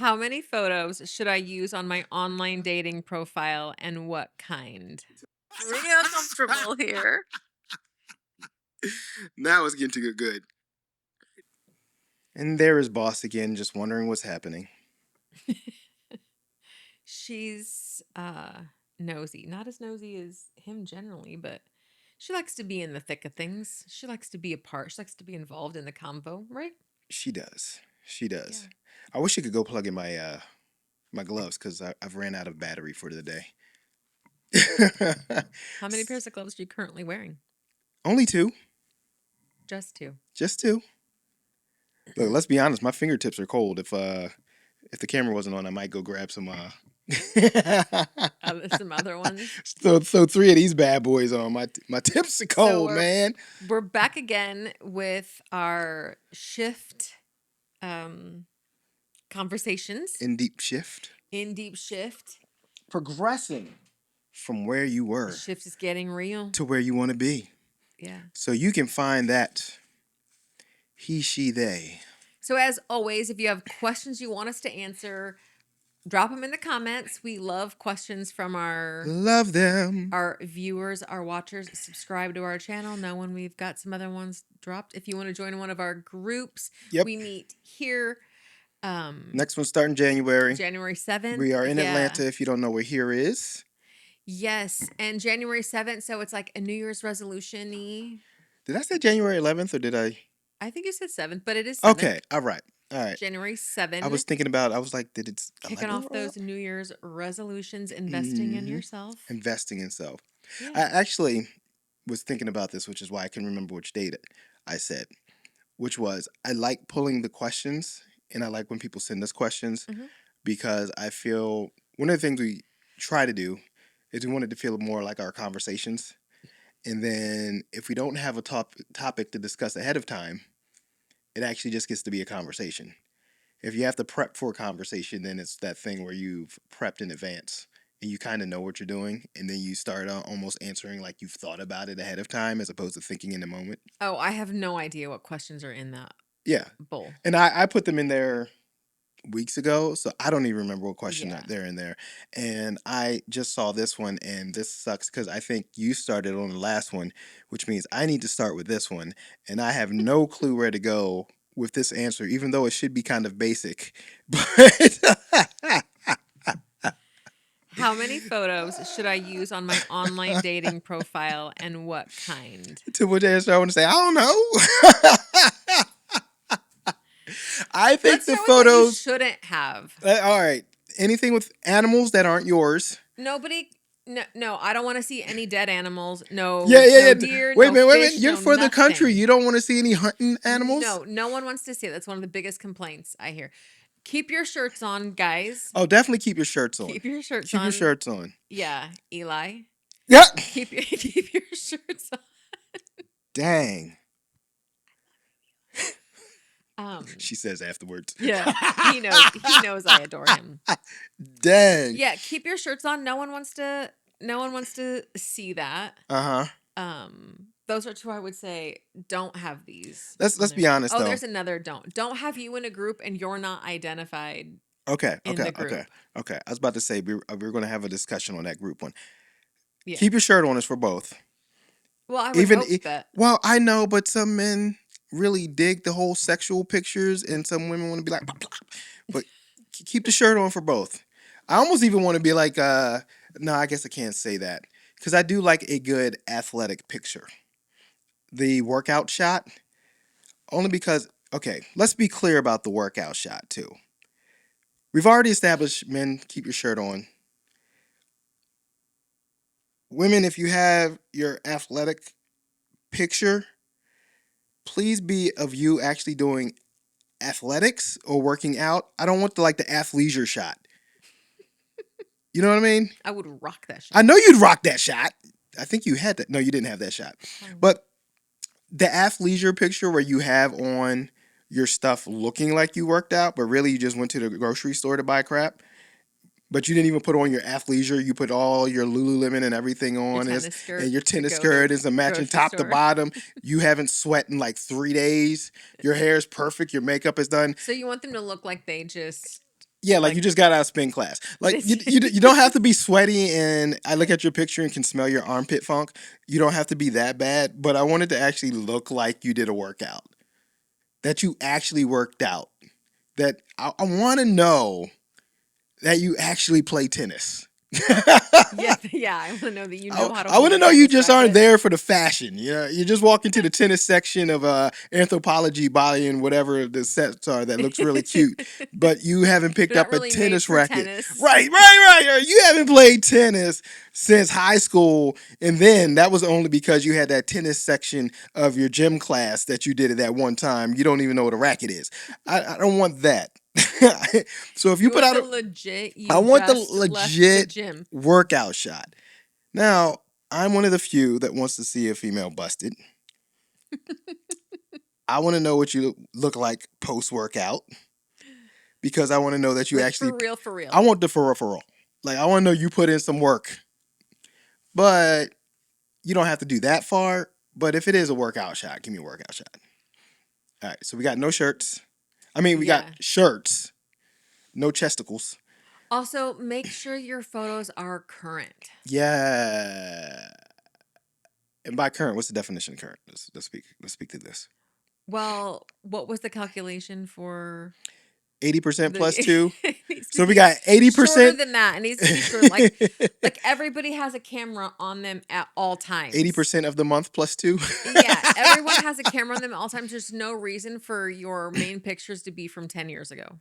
How many photos should I use on my online dating profile and what kind? Real comfortable here. Now it's getting to good. And there is Boss again, just wondering what's happening. She's nosy. Not as nosy as him generally, but she likes to be in the thick of things. She likes to be a part. She likes to be involved in the convo, right? She does. She does. Yeah. I wish she could go plug in my gloves because I've ran out of battery for the day. How many pairs of gloves are you currently wearing? Only two. Just two. Just two. Look, let's be honest. My fingertips are cold. If the camera wasn't on, I might go grab some. Some other ones. So three of these bad boys on. My tips are cold, So man. we're back again with our shift conversations. In deep shift. In deep shift. Progressing from where you were The shift is getting real. to where you want to be. Yeah. So you can find that he, she, they. So as always, if you have questions you want us to answer, drop them in the comments. We love questions from Love them. our viewers, our watchers. Subscribe to our channel. Know when we've got some other ones dropped. If you want to join one of our groups, Yep. we meet here. Next one starting January. January 7th. We are in Atlanta if you don't know where here is. Yes. And January 7th. So it's like a New Year's resolution-y. Did I say January 11th or did I? I think you said 7th, but it is 7th. Okay. All right. January 7th. I was thinking about, I was like, did it? Kicking off those New Year's resolutions, investing in yourself. Investing in self. Yeah. I actually was thinking about this, which is why I can remember which date I said, which was I like pulling the questions and I like when people send us questions because I feel one of the things we try to do is we want it to feel more like our conversations. And then if we don't have a topic to discuss ahead of time, it actually just gets to be a conversation. If you have to prep for a conversation, then it's that thing where you've prepped in advance and you kind of know what you're doing. And then you start almost answering like you've thought about it ahead of time as opposed to thinking in the moment. Oh, I have no idea what questions are in that bowl. And I put them in there weeks ago, so I don't even remember what question they're in there. And I just saw this one, and this sucks because I think you started on the last one, which means I need to start with this one. And I have no clue where to go with this answer, even though it should be kind of basic. But how many photos should I use on my online dating profile and what kind? To which answer I want to say, I don't know. I think the photos you shouldn't have. All right. Anything with animals that aren't yours. Nobody. No, I don't want to see any dead animals. No. No deer. Wait a minute. Fish, You're for the country. You don't want to see any hunting animals? No one wants to see it. That's one of the biggest complaints I hear. Keep your shirts on, guys. Oh, definitely keep your shirts on. Keep your shirts on. Keep your shirts on. Yeah, Eli. Yeah. Keep your shirts on. Dang. She says afterwards. Yeah, he knows I adore him. Dang. Yeah, keep your shirts on. No one wants to see that. Those are two I would say don't have these. Let's be honest though. Oh, there's another don't have you in a group and you're not identified. Okay. I was about to say we're going to have a discussion on that group one. Yeah. Keep your shirt on is for both. Well, I would hope that. Well, I know, but some men really dig the whole sexual pictures and some women want to be like, blah, blah. But keep the shirt on for both. I almost even want to be like, no, I guess I can't say that because I do like a good athletic picture. The workout shot, only because, okay, let's be clear about the workout shot too. We've already established men, keep your shirt on. Women, if you have your athletic picture, please be of you actually doing athletics or working out. I don't want the athleisure shot. You know what I mean? I would rock that shot. I know you'd rock that shot. I think you had that. No, you didn't have that shot. But the athleisure picture where you have on your stuff looking like you worked out, but really you just went to the grocery store to buy crap. But you didn't even put on your athleisure. You put all your Lululemon and everything on. And your tennis skirt is a matching top to bottom. You haven't sweat in like 3 days. Your hair is perfect. Your makeup is done. So you want them to look like they just Yeah, like you Like just got out of spin class. Like this. you don't have to be sweaty, and I look at your picture and can smell your armpit funk. You don't have to be that bad, but I wanted to actually look like you did a workout. That you actually worked out. That I want to know that you actually play tennis. Yeah, yeah. I want to know that you I, know how to I want hold to a know you tennis just aren't racket. there for the fashion. You know, you just walk into the tennis section of anthropology, body, and whatever the sets are that looks really cute, but you haven't picked They're not up a really made tennis for racket. tennis. Right. You haven't played tennis since high school, and then that was only because you had that tennis section of your gym class that you did at that one time. You don't even know what a racket is. I don't want that. So if you You put want out the a, legit, I you want the just left the legit gym. workout shot. Now, I'm one of the few that wants to see a female busted. I want to know what you look like post workout because I want to know that you Like actually. for real, for I real. want the for real. Like I want to know you put in some work, but you don't have to do that far. But if it is a workout shot, give me a workout shot. All right. So we got no shirts. I mean, we got Yeah. shirts, no chesticles. Also, make sure your photos are current. Yeah. And by current, what's the definition of current? Let's speak to this. Well, what was the calculation for 80% plus the two. it needs to So we be got shorter 80%. than that. It needs to be short. Like everybody has a camera on them at all times. 80% of the month plus two. Yeah, everyone has a camera on them at all times. There's no reason for your main pictures to be from 10 years ago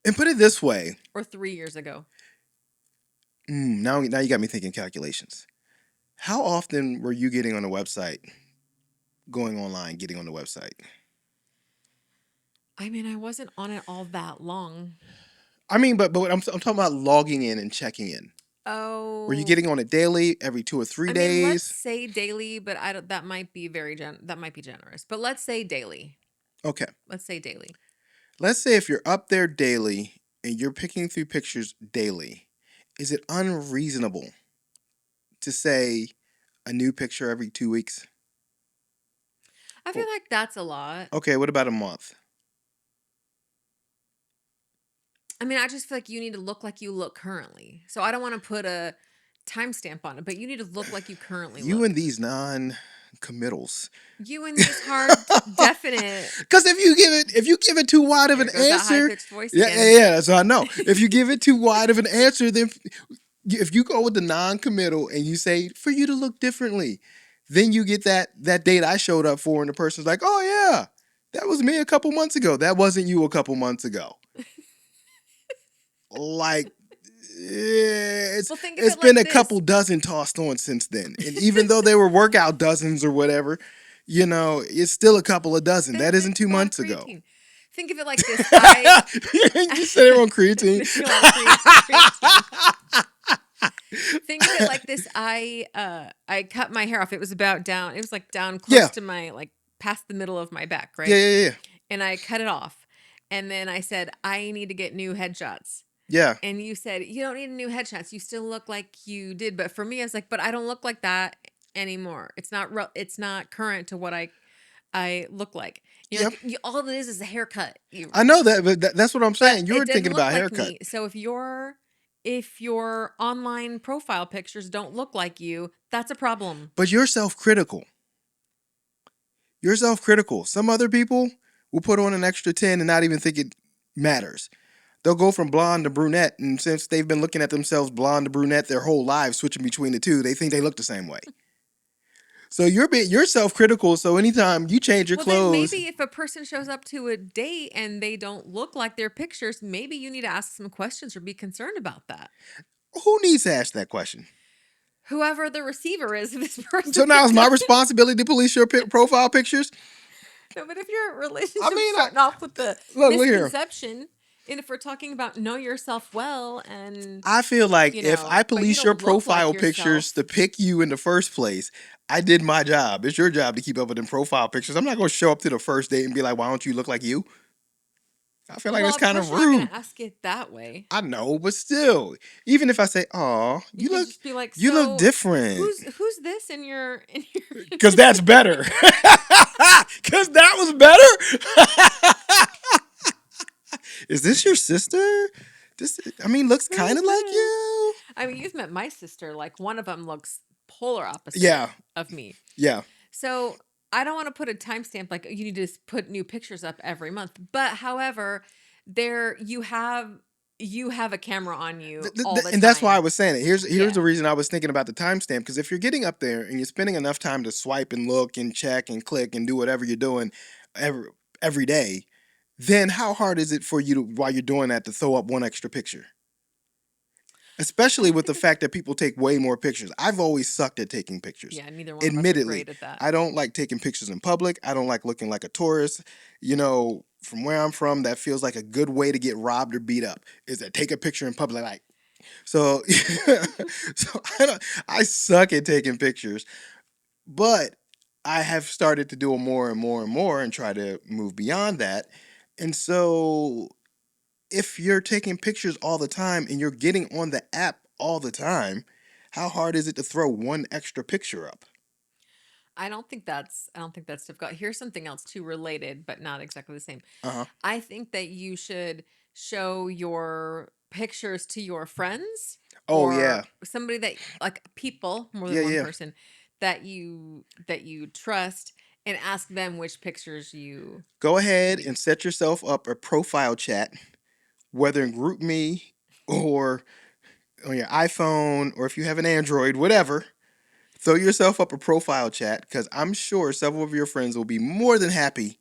And put it this way. or 3 years ago. Now you got me thinking calculations. How often were you getting on the website, going online, getting on the website? I mean, I wasn't on it all that long. I mean, but I'm talking about logging in and checking in. Were you Oh, getting on it daily, every 2 or 3 I mean, let's days? say daily, but I don't, that might be that might be generous. But let's say daily. Okay. Let's say daily. Let's say if you're up there daily and you're picking through pictures daily, is it unreasonable to say a new picture every 2 weeks? I feel like that's a lot. Okay, what about a month? I mean, I just feel like you need to look like you look currently. So I don't want to put a timestamp on it, but you need to look like you currently You and look. these non-committals. You and these hard, definite. Because if you give it too wide of There an goes that high answer, pitched voice again. yeah. So I know if you give it too wide of an answer, then if you go with the non-committal and you say for you to look differently, then you get that date I showed up for, and the person's like, oh yeah, that was me a couple months ago. That wasn't you a couple months ago. Like Well, think of it's it been like a couple this. dozen tossed on since then, and even though they were workout dozens or whatever, it's still a couple of dozen. Then That it's isn't a 2 lot of months ago. creatine. Think of it like this. I You said it on creatine. missing a lot of creatine. Think of it like this. I cut my hair off. It was about down. It was like down close Yeah, to my like past the middle of my back, yeah, right? yeah, yeah, And I cut it off. And then I said, I need to get new headshots. yeah. And you said, you don't need new headshots. You still look like you did. But for me, I was like, but I don't look like that anymore. It's not current to what I look like. Yeah. All it is a haircut. I know that, but that's what I'm But saying. You it were thinking didn't look about like haircut, me. So if your online profile pictures don't look like you, that's a problem. but you're self-critical. You're self-critical. Some other people will put on an extra 10 and not even think it matters. They'll go from blonde to brunette, and since they've been looking at themselves blonde to brunette their whole lives, switching between the two, they think they look the same way. So you're self-critical. So anytime you change your Well, then clothes, maybe if a person shows up to a date and they don't look like their pictures, maybe you need to ask some questions or be concerned about that. who needs to ask that question? Whoever the receiver is of this person. So now it's my responsibility to police your profile pictures. No, but if your I relationship's mean, starting off with the look here. misconception, and if we're talking about know yourself well and, I feel like if I but you police your don't look like profile pictures yourself. to pick you in the first place, I did my job. It's your job to keep up with them profile pictures. I'm not going to show up to the first date and be like, why don't you look like you? I feel like Well, that's of kind course of you're not going rude. to ask it that way. I know, but still, even if I say, "Oh, You could just be like, you look so different," who's this in your because that's better. Because that was better. Is this your sister? I mean, looks kind Who's of like this? you. I mean, you've met my sister. Like, one of them looks polar opposite Yeah, of me. yeah. So I don't want to put a timestamp like you need to put new pictures up every month. But however, there you have a camera on you all the And that's why I time. was saying it. Here's the Yeah. reason I was thinking about the timestamp, because if you're getting up there and you're spending enough time to swipe and look and check and click and do whatever you're doing every day, then how hard is it for you to, while you're doing that, to throw up one extra picture? Especially with the fact that people take way more pictures. I've always sucked at taking pictures. Yeah, neither one of us are Admittedly, great at that. I don't like taking pictures in public. I don't like looking like a tourist. You know, from where I'm from, that feels like a good way to get robbed or beat up. Is that take a picture in public, like so. So I suck at taking pictures, but I have started to do it more and more and more, and try to move beyond that. And so if you're taking pictures all the time and you're getting on the app all the time, how hard is it to throw one extra picture up? I don't think that's difficult. Here's something else too related, but not exactly the same. Uh huh. I think that you should show your pictures to your friends Oh yeah, or somebody that like people, more yeah, than one yeah. person that you trust and ask them which pictures you Go ahead need. and set yourself up a profile chat, whether in GroupMe or on your iPhone, or if you have an Android, whatever. Throw yourself up a profile chat, because I'm sure several of your friends will be more than happy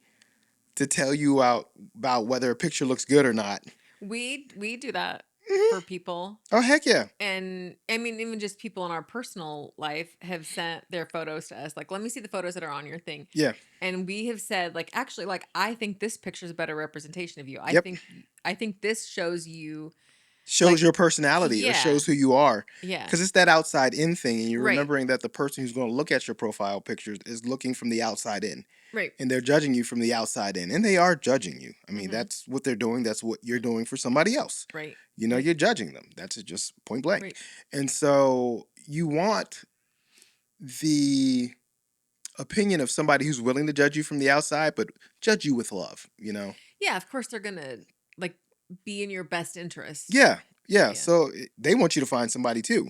to tell you out about whether a picture looks good or not. We do that Hmm. for people. Oh heck yeah, And I mean, even just people in our personal life have sent their photos to us. Like, let me see the photos that are on your thing. yeah, And we have said, like, actually, like, I think this picture is a better representation of you. yep. I think this shows you, Shows like, your personality or yeah, shows who you are. yeah, Because it's that outside in thing, and you're right, remembering that the person who's going to look at your profile pictures is looking from the outside in, right, and they're judging you from the outside in, and they are judging you. I mean, mm-hmm, that's what they're doing. That's what you're doing for somebody else. right, You know, right, you're judging them. That's just point blank. right. And so you want the opinion of somebody who's willing to judge you from the outside, but judge you with love. You know. Yeah, of course they're gonna like be in your best interest. Yeah, yeah. Yeah. So they want you to find somebody too.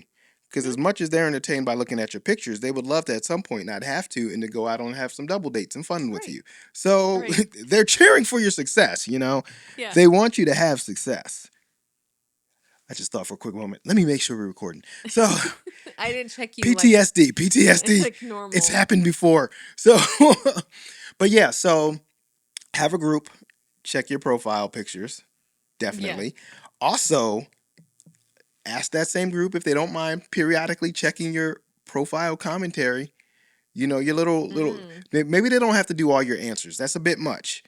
Because Mhm. as much as they're entertained by looking at your pictures, they would love to at some point not have to, and to go out and have some double dates and fun with Right, you. So right. they're cheering for your success, you know? Yeah. They want you to have success. I just thought for a quick moment, let me make sure we're recording. So I didn't check you PTSD, PTSD, like it's normal. happened before. So, but yeah, so have a group, check your profile pictures, Yeah. definitely. Also, ask that same group if they don't mind periodically checking your profile commentary. You know, your little Mm. maybe they don't have to do all your answers. That's a bit much.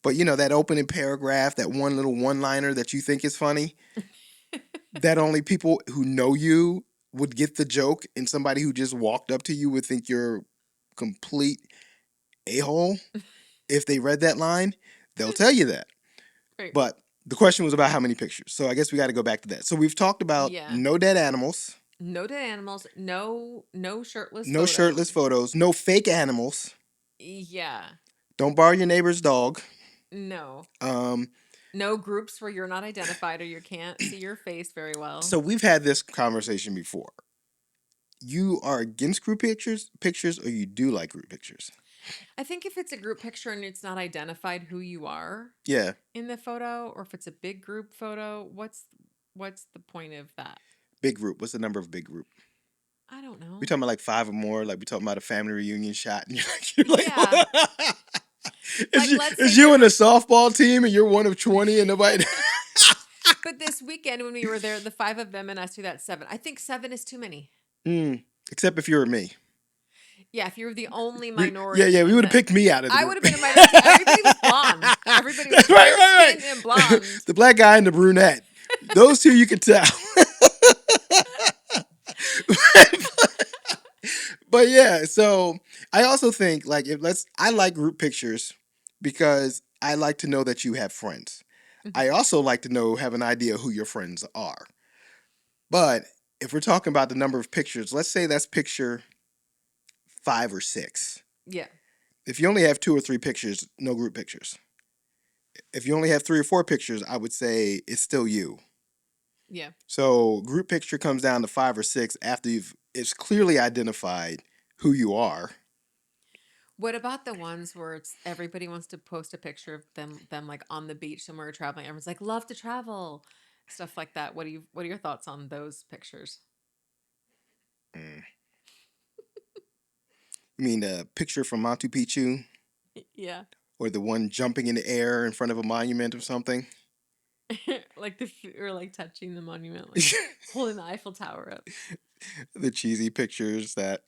But you know, that opening paragraph, that one little one-liner that you think is funny, that only people who know you would get the joke, and somebody who just walked up to you would think you're complete a-hole. If they read that line, they'll tell you that. Right. But the question was about how many pictures. So I guess we got to go back to that. So we've talked about Yeah. no dead animals, No dead animals, no shirtless no shirtless photos. photos, no fake animals. Yeah. Don't borrow your neighbor's dog. No. Um, No groups where you're not identified or you can't see your face very well. so we've had this conversation before. You are against group pictures, or you do like group pictures? I think if it's a group picture and it's not identified who you are Yeah, in the photo, or if it's a big group photo, what's the point of that? big group. What's the number of big group? I don't We know. talking about like five or more? Like we talking about a family reunion shot, and Yeah. Like, let's it's say you there and a were softball team, and you're one of 20, and nobody. but this weekend when we were there, the five of them and us do that seven. I think seven is too many. Mm, except if you were me. Yeah, if you were the only Yeah, minority yeah, we in would have that. picked me out of the I would group. have been a minority too. Everybody was blonde. Everybody was That's right, fair right, skinned and right. blonde. The black guy and the brunette. Those two you could tell. But yeah, so I also think, like, if let's I like group pictures because I like to know that you have friends. Mhm. I also like to have an idea who your friends are. But if we're talking about the number of pictures, let's say that's picture 5 or 6. Yeah. If you only have 2 or 3 pictures, no group pictures. If you only have 3 or 4 pictures, I would say it's still you. Yeah. So group picture comes down to 5 or 6 after it's clearly identified who you are. What about the ones where it's everybody wants to post a picture of them like on the beach somewhere traveling? Everyone's like, love to travel, stuff like that. What are your thoughts on those pictures? Mm. You mean the picture from Machu Picchu Yeah. or the one jumping in the air in front of a monument or something? Like or like touching the monument, like holding the Eiffel Tower up. The cheesy pictures that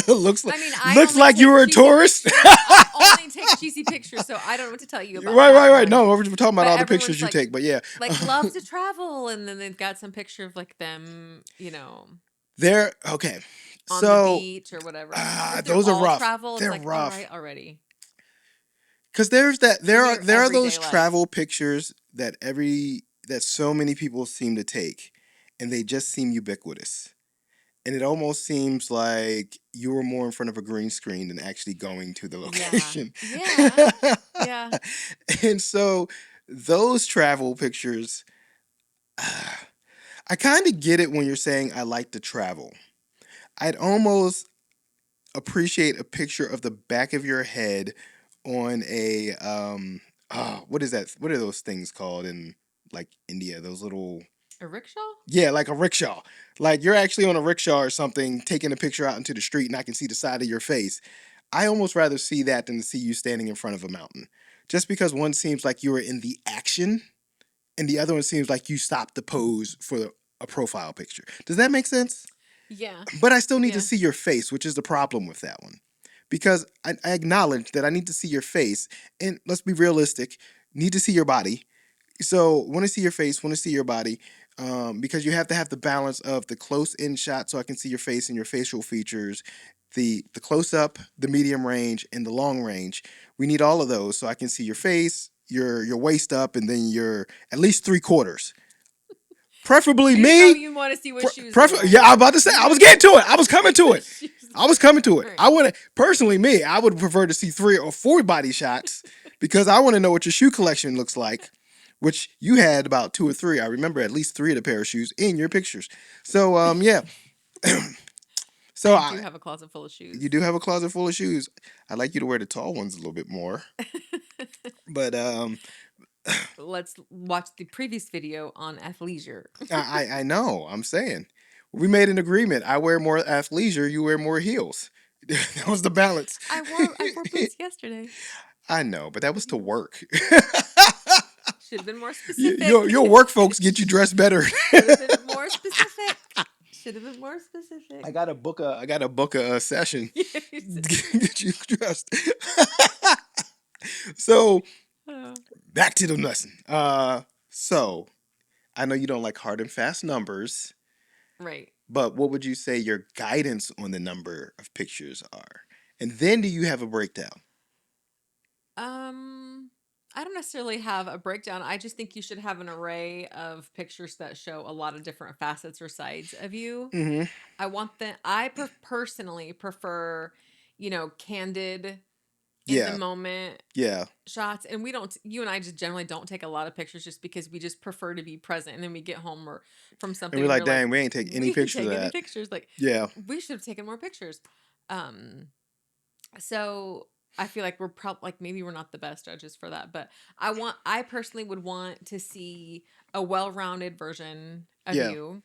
looks like I mean, I looks only like you take were a cheesy tourist. pictures. I only take cheesy pictures, so I don't know what to tell you about Right, right, that right. one. No, we're talking about But all the pictures everyone's you take, but yeah. like love to travel, and then they've got some picture of like them, They're okay. on the So beach or whatever. If they're those are all rough. travel, it's They're like all rough. right already Because there's that in there are your there are those everyday life. travel pictures that so many people seem to take, and they just seem ubiquitous. And it almost seems like you were more in front of a green screen than actually going to the Yeah, location. yeah, yeah. And so those travel pictures, I kind of get it when you're saying I like to travel. I'd almost appreciate a picture of the back of your head on a what is that? What are those things called in like India? Those little A rickshaw? yeah, like a rickshaw. Like you're actually on a rickshaw or something, taking a picture out into the street, and I can see the side of your face. I almost rather see that than to see you standing in front of a mountain. Just because one seems like you were in the action, and the other one seems like you stopped the pose for a profile picture. Does that make sense? Yeah, But I still need to yeah. see your face, which is the problem with that one. Because I acknowledge that I need to see your face, and let's be realistic, need to see your body. So want to see your face, want to see your body, because you have to have the balance of the close in shot, so I can see your face and your facial features, the close up, the medium range, and the long range. We need all of those, so I can see your face, your waist up, and then your at least 3/4. Preferably You know me. you want to see what shoes they're Yeah, I wearing. was about to say. You I know was you getting to want it. I was coming to see to what it. shoes I was coming to it. they're I wearing. want to personally me. I would prefer to see 3 or 4 body shots because I want to know what your shoe collection looks like. Which you had about 2 or 3. I remember at least 3 of the pair of shoes in your pictures. So yeah. So I do have a closet full of you shoes. do have a closet full of shoes. I'd like you to wear the tall ones a little bit more. But Let's watch the previous video on athleisure. I know. I'm saying we made an agreement. I wear more athleisure. You wear more heels. That was the balance. I wore boots yesterday. I know, but that was to work. Should have been more specific. Your work folks get you dressed better. Should have been more specific. Should have been more specific. I gotta book a session. Get you dressed. So Oh, back to the lesson. So I know you don't like hard and fast numbers, right. but what would you say your guidance on the number of pictures are? And then do you have a breakdown? Um, I don't necessarily have a breakdown. I just think you should have an array of pictures that show a lot of different facets or sides of you. Mm-hmm. Personally prefer, candid in the Yeah. moment Yeah. shots. And you and I just generally don't take a lot of pictures just because we just prefer to be present. And then we get home or from And something we're and like, we're like, dang, we ain't take any we didn't pictures take of any that. pictures. Like, Yeah. we should have taken more pictures. Um, so I feel like we're probably like maybe we're not the best judges for that, but I personally would want to see a well-rounded version of Yeah. you,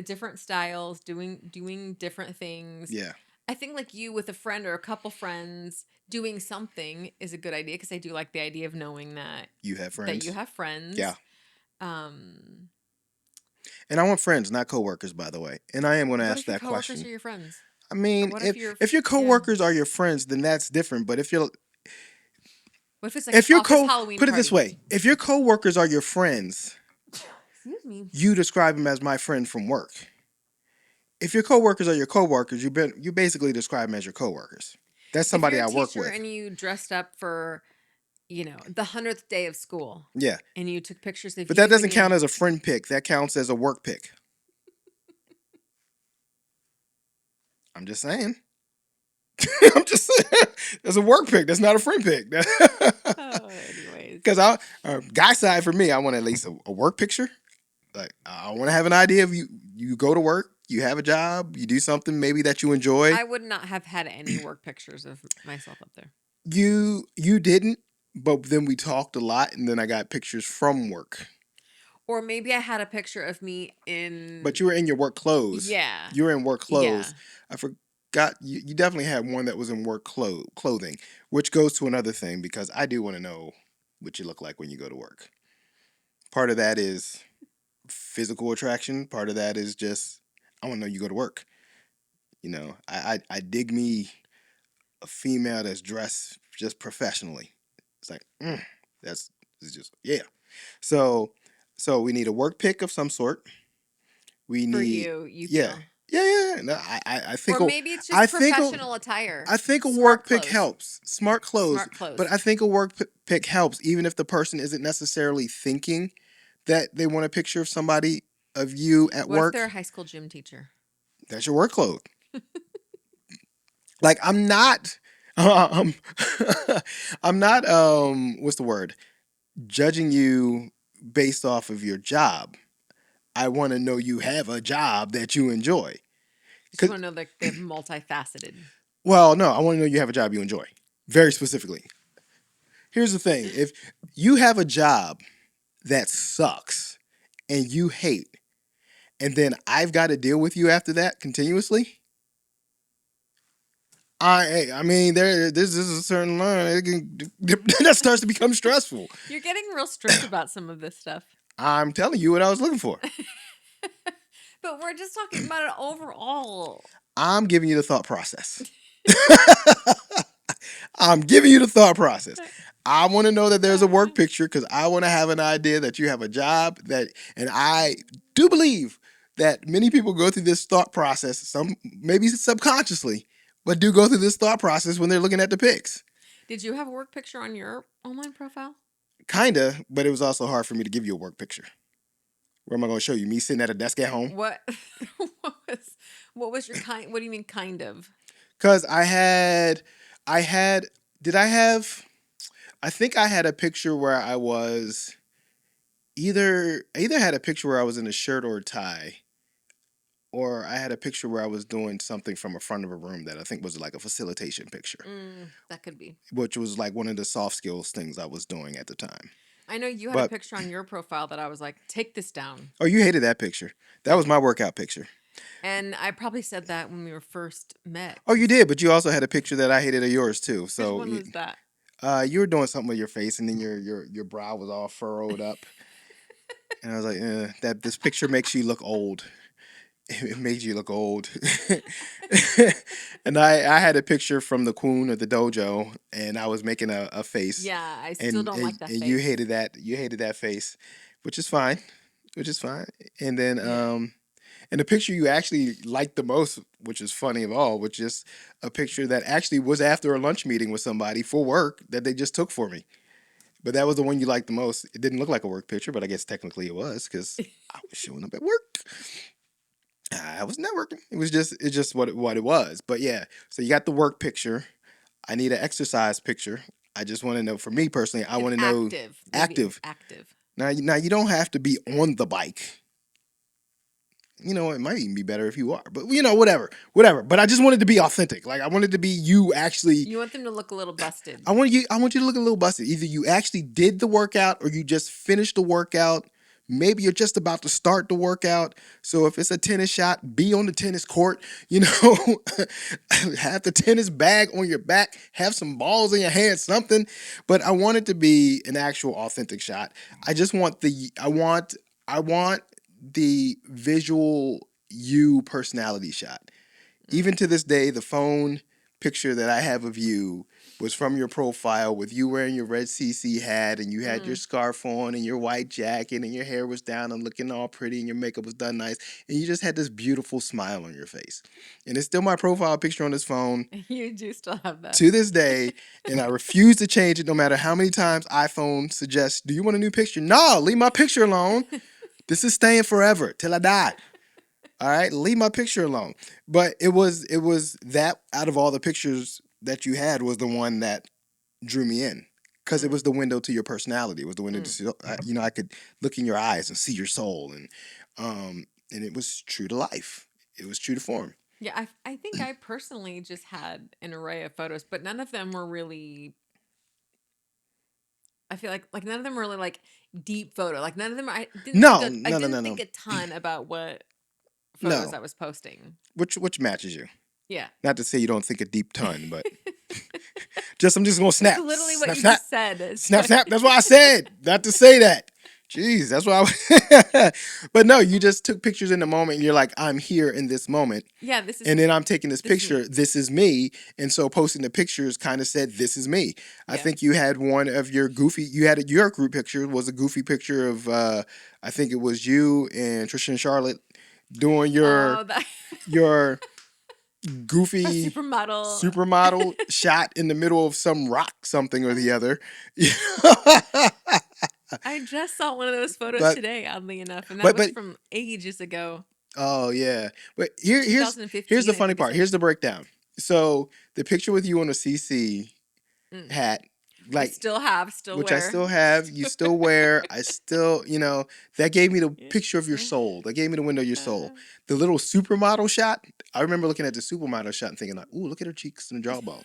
different styles, doing different things. Yeah. I think like you with a friend or a couple friends doing something is a good idea because I do like the idea of knowing that You have you friends. have Yeah. friends. Um, And I want friends, not coworkers, by the way. And I am going to what ask if your that coworkers question. are your friends? I Or mean, what if you're if your yeah? coworkers are your friends, then that's different. But What if it's like an if your office co Halloween put it this party? way, if your coworkers are your friends, Excuse me. you describe them as my friend from work. If your coworkers are your coworkers, you basically describe them as your coworkers. That's If you're somebody a I work teacher with. and you dressed up for, the 100th day of school Yeah. and you took pictures of But that you and doesn't your count as a friend pick. That counts as a work pick. I'm just saying. I'm just saying. That's a work pick. That's not a friend pick. oh, anyways. Because guy side for me, I want at least a work picture, Like I want to have an idea of you. You go to work, you have a job, you do something maybe that you enjoy. I would not have had any work pictures of myself up there. You didn't, but then we talked a lot, and then I got pictures from work. Or maybe I had a picture of me in. But you were in your work clothes. Yeah. You were in work Yeah. clothes. I forgot you definitely had one that was in work clothing, which goes to another thing because I do want to know what you look like when you go to work. Part of that is physical attraction. Part of that is just I want to know you go to work. You know, I dig me a female that's dressed just professionally. It's like that's it's just yeah. So so we need a work pic of some sort. We For need you yeah. feel. Yeah. No, I think Or maybe it's I just think professional attire. I think a Smart work pick clothes. helps. Smart clothes, Smart clothes. but I think a work pick helps even if the person isn't necessarily thinking that they want a picture of somebody of you at What if they're a work. high school gym teacher? That's your work clothes. Like I'm not um I'm not what's the word? Judging you based off of your job. I want to know you have a job that you enjoy. You just want to know that they're multifaceted. Well, no, I want to know you have a job you enjoy. Very specifically. Here's the thing. If you have a job that sucks and you hate, and then I've got to deal with you after that continuously, I mean, this is a certain line that starts to become stressful. You're getting real strict about some of this stuff. I'm telling you what I was looking for. But we're just talking about it overall. I'm giving you the thought process. I'm giving you the thought process. I want to know that there's a work picture because I want to have an idea that you have a job that, and I do believe that many people go through this thought process, some maybe subconsciously, but do go through this thought process when they're looking at the pics. Did you have a work picture on your online profile? Kinda, but it was also hard for me to give you a work picture. Where am I going to show you? Me sitting at a desk at home? What what was your kind? What do you mean kind of? Because I had, did I have? I think I had a picture where I was I either had a picture where I was in a shirt or a tie, or I had a picture where I was doing something from a front of a room that I think was like a facilitation picture, That could be. which was like one of the soft skills things I was doing at the time. I know you had a But picture on your profile that I was like, take this down. oh, you hated that picture. That was my workout picture. And I probably said that when we were first met. Oh, you did, but you also had a picture that I hated of yours too. Which So one was that? you were doing something with your face, and then your brow was all furrowed up, and I was like, that this picture makes you look old. It made you look old. And I had a picture from the queen of the dojo, and I was making a face. Yeah, I still don't like that and face. you hated that face, which is fine, And then and the picture you actually liked the most, which is funny of all, which is a picture that actually was after a lunch meeting with somebody for work that they just took for me. But that was the one you liked the most. It didn't look like a work picture, but I guess technically it was because I was showing up at work. I was networking. It's just what it was. But yeah, so you got the work picture. I need an exercise picture. I just want to know. For me personally, I want to know active. active. Active. Now you don't have to be on the bike. You know, it might even be better if you are. But you know, whatever. But I just wanted to be authentic. Like I wanted to be you actually. You want them to look a little busted. I want you to look a little busted. Either you actually did the workout or you just finished the workout. Maybe you're just about to start the workout. So if it's a tennis shot, be on the tennis court, you know, have the tennis bag on your back, have some balls in your hand, something. But I want it to be an actual authentic shot. I just want I want the visual you personality shot. Even to this day, the phone picture that I have of you was from your profile with you wearing your red CC hat and you had your scarf on and your white jacket and your hair was down and looking all pretty and your makeup was done nice and you just had this beautiful smile on your face. And it's still my profile picture on this phone You do still have that. to this day, and I refuse to change it no matter how many times iPhone suggests, do you want a new picture? No, leave my picture alone. This is staying forever till I die. All right, leave my picture alone. But it was that out of all the pictures that you had was the one that drew me in because it was the window to your personality. It was the window to Mm. see, I could look in your eyes and see your soul, and it was true to life. It was true to form. Yeah, I think I personally just had an array of photos, but none of them were really. I feel like none of them were really like deep photo. Like none of them. No, I no, no, no, didn't no, think a ton about what photos no. I was posting. Which matches you? Yeah. Not to say you don't think a deep ton, but I'm just gonna That's snap, literally what snap, you snap, just said. snap, snap. That's what I said. Not to say that. Jeez, that's why. But no, you just took pictures in the moment. And you're like, I'm here in this moment, Yeah, and then I'm taking this this is picture. me. This is me, and so posting the pictures kind of said, "This is me." I Yeah. think you had one of your goofy. You had your group picture was a goofy picture of. I think it was you and Trisha and Charlotte doing Oh, that your a goofy supermodel. supermodel shot in the middle of some rock, something or the other. I just saw one of those photos but today, oddly enough, and that was but from ages ago. oh yeah. But here's the 2015, I funny think it part. said. Here's the breakdown. So the picture with you on a CC Mm. hat, I like still which I wear. still have, you still wear. I still, that gave me the Yeah. picture of your soul. That gave me the window of your soul. Uh, The little supermodel shot. I remember looking at the supermodel shot and thinking, like, "Ooh, look at her cheeks and the jawbone."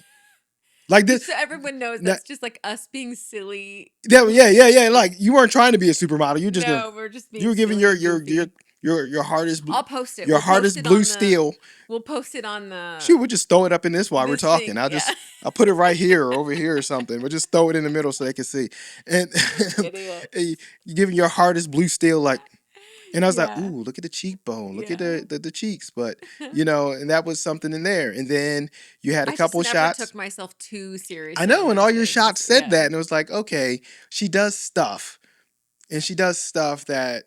Like this. just so everyone knows, That, that's just like us being silly. yeah. Like you weren't trying to be a supermodel. No, we're just You being were giving silly and goofy. your hardest I'll post it. your We'll post hardest it blue on the. steel. We'll post it on the Shoot, we'll just throw it up in this while we're this talking. thing. Yeah. I'll put it right here or over here or something. We'll just throw it in the middle so they can see. And Idiots. you giving your hardest blue steel like, and I was like, Yeah. ooh, look at the cheekbone, look at Yeah. the cheeks. But and that was something in there. And then you had a I just couple of never shots. took myself too I seriously in know, and all those your things. shots said Yeah. that, and it was like, okay, she does stuff, and she does stuff that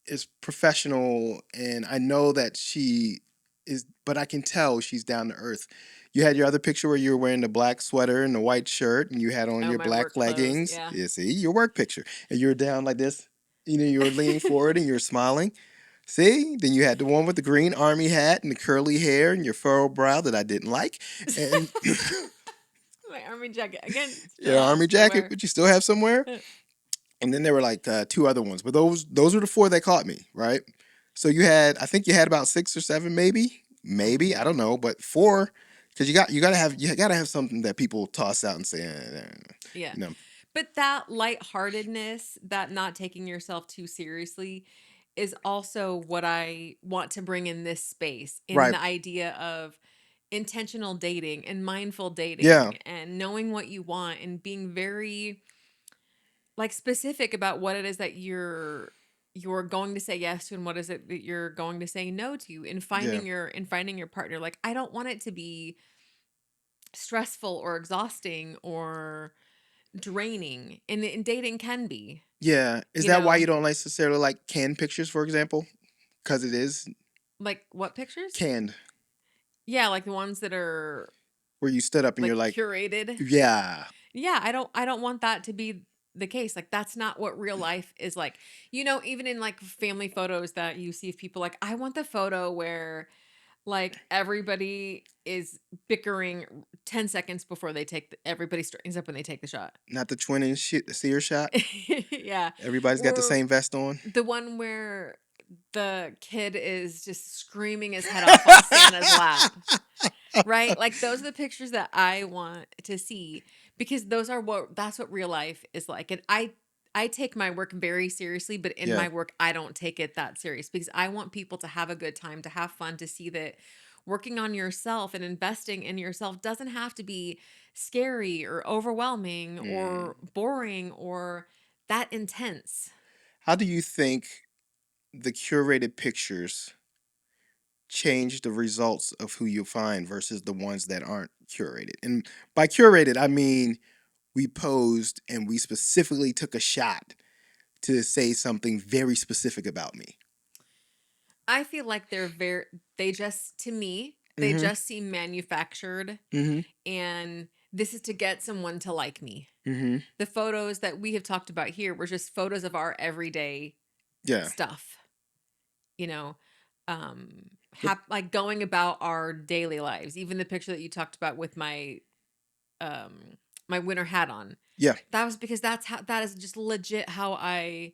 is professional, and I know that she is, but I can tell she's down to earth. You had your other picture where you were wearing the black sweater and the white shirt, and you had on Oh, your my black work clothes. leggings. Yeah. You see your work picture, and you were down like this. You were leaning forward and you were smiling. See, then you had the one with the green army hat and the curly hair and your furrowed brow that I didn't like, and My army jacket again. your army Still jacket, wear. which you still have somewhere. And then there were like two other ones, but those were the four that caught me, right? So I think you had about 6 or 7, maybe I don't know, but four, because you gotta have something that people toss out and say, Yeah. you know, But that lightheartedness, that not taking yourself too seriously, is also what I want to bring in this space, in right? the idea of intentional dating and mindful Yeah, dating and knowing what you want and being very like specific about what it is that you're going to say yes to and what is it that you're going to say no to, and yeah, finding your partner. Like, I don't want it to be stressful or exhausting or draining, and dating can be, yeah. Is you that why know. you don't necessarily like canned pictures, for example? Because it is Like, what pictures? canned, Yeah, like the ones that are where you stood up and you're like like, curated. yeah, Yeah, I don't want that to be the case. Like, that's not what real life is like. Even in like family photos that you see of people, like, I want the photo where like everybody is bickering 10 seconds before everybody straightens up when they take the shot. not the twin and shit, seer shot. Yeah. Everybody's got the Or same vest on. the one where the kid is just screaming his head off on Santa's lap. Right? Like, those are the pictures that I want to see, because that's what real life is like. And I take my work very seriously, but in Yeah. my work I don't take it that serious, because I want people to have a good time, to have fun, to see that working on yourself and investing in yourself doesn't have to be scary or overwhelming Mm. or boring or that intense. How do you think the curated pictures change the results of who you find versus the ones that aren't curated? And by curated, I mean we posed and we specifically took a shot to say something very specific about me. I feel like they just, to me, they Mm-hmm. just seem manufactured, Mm-hmm. and this is to get someone to like me. Mm-hmm. The photos that we have talked about here were just photos of our everyday Yeah. stuff, you know, um, But like going about our daily lives. Even the picture that you talked about with um, my winter hat on. Yeah. That was because that is just legit how I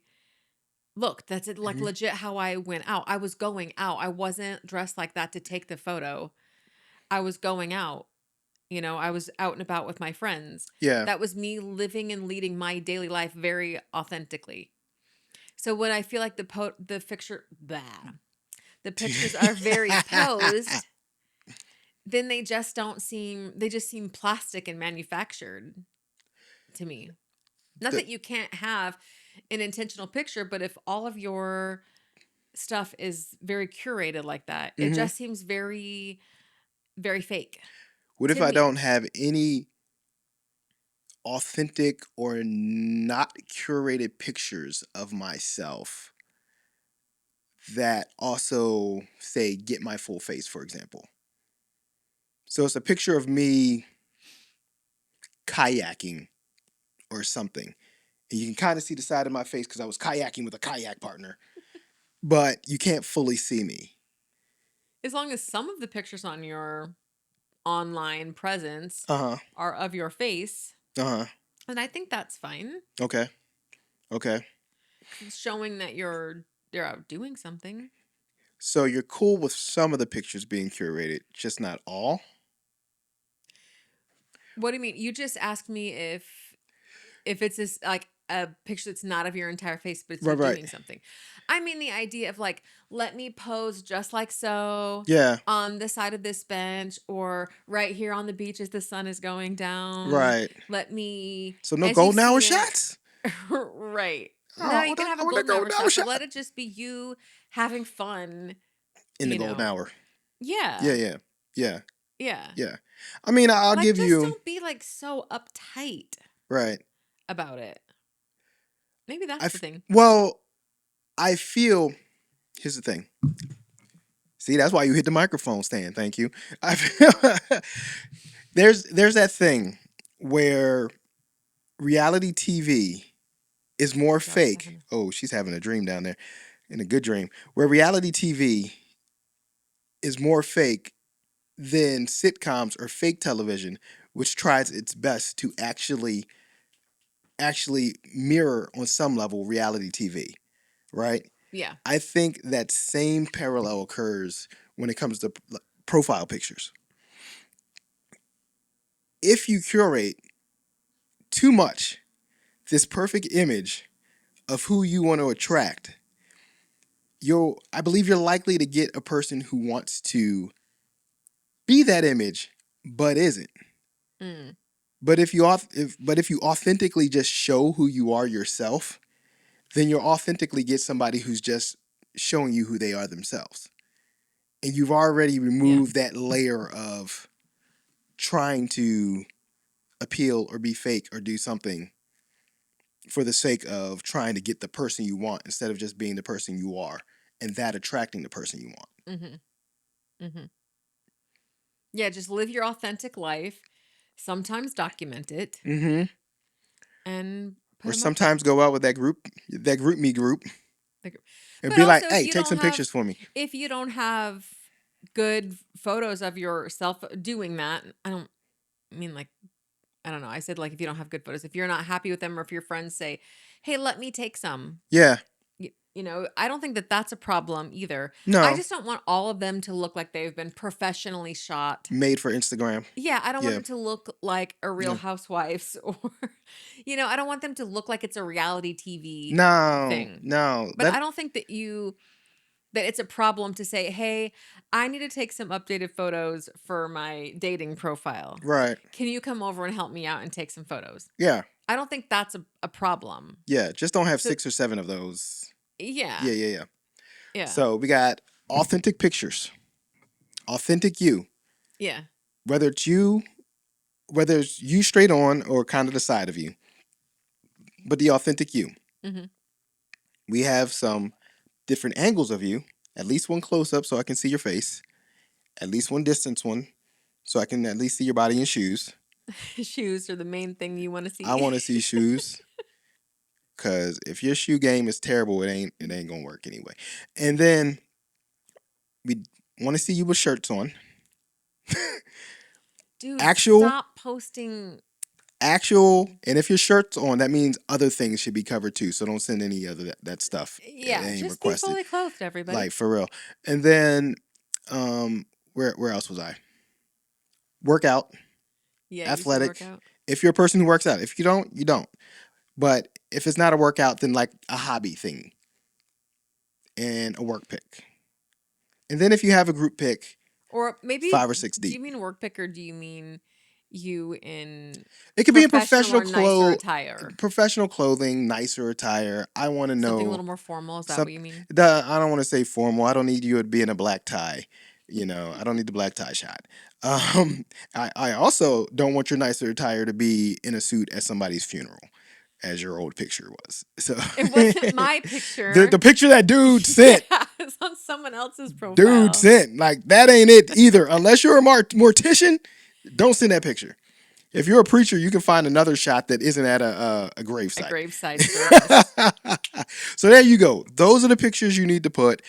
looked. That's it, like Hmm. legit how I went out. I was going out. I wasn't dressed like that to take the photo. I was going out. I was out and about with my friends. Yeah. That was me living and leading my daily life very authentically. So when I feel like the pictures are very posed, then they just seem plastic and manufactured to me. Not The- that you can't have an intentional picture, but if all of your stuff is very curated like that, it mhm. just seems very, very fake What if to I don't me. have any authentic or not curated pictures of myself that also say get my full face, for example? So it's a picture of me kayaking or something. And you can kind of see the side of my face because I was kayaking with a kayak partner, but you can't fully see me. As long as some of the pictures on your online presence Uh huh. are of your face, Uh huh. and I think that's fine. Okay. Okay. It's showing that you're out doing something. So you're cool with some of the pictures being curated, just not all? What do you mean? You just asked me if it's this like a picture that's not of your entire face, but it's you Right, right. doing something. I mean the idea of like, let me pose just like so Yeah, on the side of this bench or right here on the beach as the sun is going down. right. Let me, So no as you've golden hour seen it, shots? right. Oh, No, you can have I a want a golden hour golden hour shot, but shot let it just be you having fun, in the you golden know. hour. Yeah, Yeah. yeah, yeah, Yeah. yeah. I mean, I'll Like give just you don't be like so uptight right. about it. Maybe I that's the f- thing. well, I feel. Here's the thing. See, that's why you hit the microphone stand. Thank you. I feel there's that thing where reality TV is more My dog's fake. having Oh, she's having a dream down there, in a good dream. Where reality TV is more fake than sitcoms or fake television, which tries its best to actually mirror on some level reality TV, right? yeah. I think that same parallel occurs when it comes to profile pictures. If you curate too much this perfect image of who you want to attract, I believe you're likely to get a person who wants to be that image but isn't. Mm, But if you authentically just show who you are yourself, then you'll authentically get somebody who's just showing you who they are themselves. And you've already yeah. removed that layer of trying to appeal or be fake or do something for the sake of trying to get the person you want instead of just being the person you are and that attracting the person you want. Mhm. Mhm. Yeah, just live your authentic life. Sometimes document it Mm-hmm. and put Or them up there. sometimes go out with that group me group, Like, and but be like, also hey, take some pictures for me. if you don't have good photos of yourself doing that, I don't mean like I don't know. I said like if you don't have good photos, if you're not happy with them or if your friends say, "Hey, let me take some." Yeah. I don't think that that's a problem either. I No. just don't want all of them to look like they've been professionally shot. Made for Instagram. Yeah, I don't want Yeah. them to look like a Real Yeah. Housewives or, I don't want them to look like it's a reality TV No. thing. No. But I don't think that it's a problem to say, hey, I need to take some updated photos for my dating profile. Right. Can you come over and help me out and take some photos? Yeah. I don't think that's a problem. Yeah. Just don't have So, 6 or 7 of those. yeah, Yeah. Yeah. Yeah. yeah, So we got authentic pictures, authentic you. yeah. Whether it's you, whether it's you straight on or kind of the side of you, but the authentic you. Hmm. We have some different angles of you. At least one close up so I can see your face. At least one distance one so I can at least see your body in shoes. Shoes are the main thing you want to I see. want to see shoes because if your shoe game is terrible, it ain't gonna work anyway. And then we want to see you with shirts on. Dude, Actual stop posting actual, and if your shirt's on, that means other things should be covered too. So don't send any other that stuff. It Yeah, ain't just be requested. fully clothed, Like everybody. for real. And then where else was I? Workout, Yeah, you said athletic. workout. If you're a person who works out, if you don't, you don't. But if it's not a workout, then like a hobby thing and a work pick. And then if you have a group pick, Or maybe, 5 or 6 do you deep. mean work pick or do you mean you in It could be in professional or nicer attire? professional clothing, nicer attire. I want to Something a know little more formal, is that some. what you mean? I don't want to say formal. I don't need you to be in a black tie. You know, I don't need the black tie shot. I also don't want your nicer attire to be in a suit at somebody's funeral, as your old picture was. So It wasn't my the picture. picture that dude sent, Yeah, it's on someone else's profile. like that ain't it either. Unless you're a mortician, don't send that picture. If you're a preacher, you can find another shot that isn't at a A gravesite. graveside service. So there you go. Those are the pictures you need to put.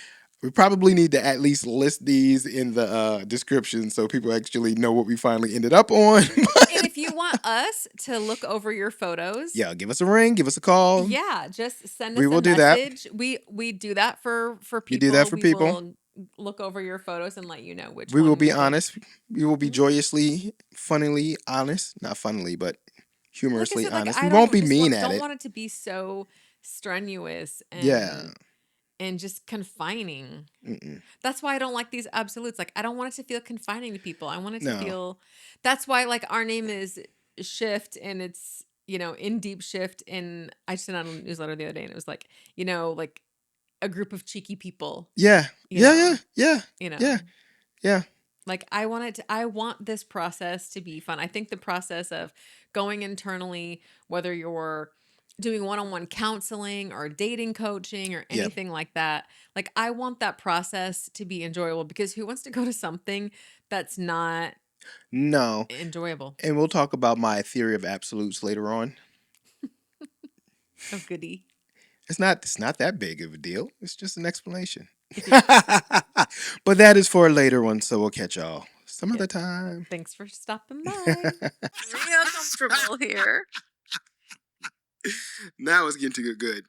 We probably need to at least list these in the description so people actually know what we finally ended up on. And if you want us to look over your photos, Yeah, give us a ring, give us a call. yeah, just send We us a will do that. message. We do that for We do that people. for We people. will look over your photos and let you know which We will one be we think. honest. We will be Mhm. joyously, funnily honest. Not funnily, but Like I humorously said, like honest. I We won't don't be just mean want at don't it. want it to be so strenuous Yeah. and just confining. Mm-mm. That's why I don't like these absolutes. Like I don't want it to feel confining to people. I want it to No. feel. That's why like our name is Shift and it's in deep shift. And I just sent out a newsletter the other day and it was like like a group of cheeky people. Yeah. You Yeah. Yeah. know, Yeah. you know. Yeah. Yeah. Like I want this process to be fun. I think the process of going internally, whether you're doing one-on-one counseling or dating coaching or Yeah. anything like that, like I want that process to be enjoyable because who wants to go to something that's not No. enjoyable? And we'll talk about my theory of absolutes later on. Oh, goody. It's not that big of a deal. It's just an explanation. But that is for a later one, so we'll catch y'all some Yeah. other time. Thanks for stopping by. Real comfortable here. Now it's getting to get good.